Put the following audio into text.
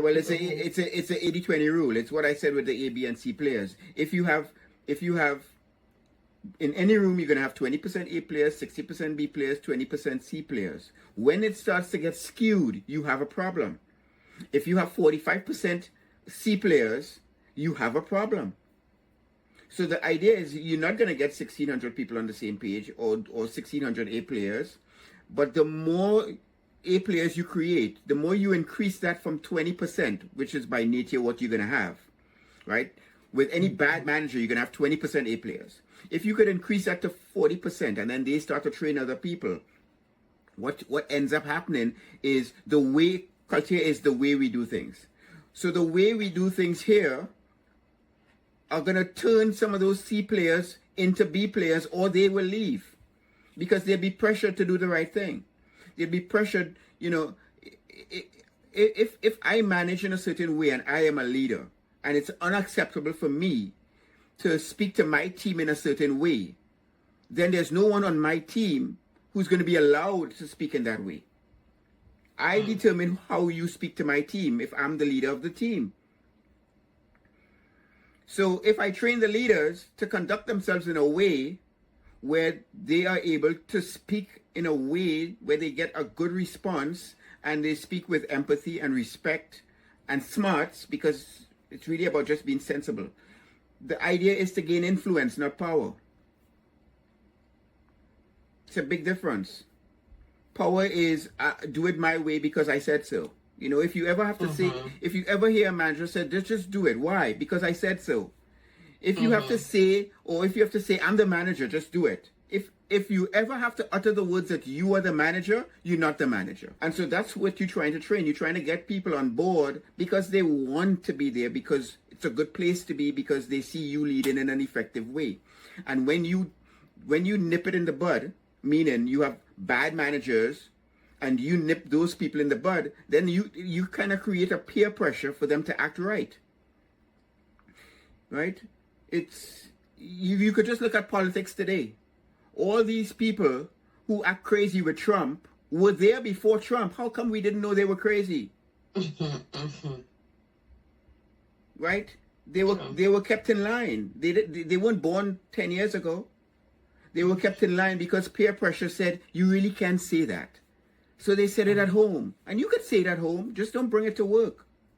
Well, it's a 80-20 rule. It's what I said with the A, B, and C players. If you have in any room, you're gonna have 20% A players, 60% B players, 20% C players. When it starts to get skewed, you have a problem. If you have 45% C players, you have a problem. So the idea is you're not gonna get 1,600 people on the same page or 1,600 A players, but the more A players you create, the more you increase that from 20%, which is by nature what you're going to have, right? With any bad manager, you're going to have 20% A players. If you could increase that to 40% and then they start to train other people, what ends up happening is the way culture is the way we do things. So the way we do things here are going to turn some of those C players into B players, or they will leave because they'll be pressured to do the right thing. They'll be pressured, if I manage in a certain way and I am a leader and it's unacceptable for me to speak to my team in a certain way, then there's no one on my team who's going to be allowed to speak in that way. I determine how you speak to my team if I'm the leader of the team. So if I train the leaders to conduct themselves in a way where they are able to speak in a way where they get a good response and they speak with empathy and respect and smarts, because it's really about just being sensible. The idea is to gain influence, not power. It's a big difference. Power is do it my way because I said so. If you ever have to say, if you ever hear a manager say, just do it. Why? Because I said so. If you have to say, or if you have to say, I'm the manager, just do it. If you ever have to utter the words that you are the manager, you're not the manager. And so that's what you're trying to train. You're trying to get people on board because they want to be there, because it's a good place to be, because they see you leading in an effective way. And when you nip it in the bud, meaning you have bad managers and you nip those people in the bud, then you kind of create a peer pressure for them to act right. Right? You could just look at politics today. All these people who act crazy with Trump were there before Trump. How come we didn't know they were crazy? Right? They were kept in line. They weren't born 10 years ago. They were kept in line because peer pressure said, you really can't say that. So they said it at home. And you could say it at home, just don't bring it to work.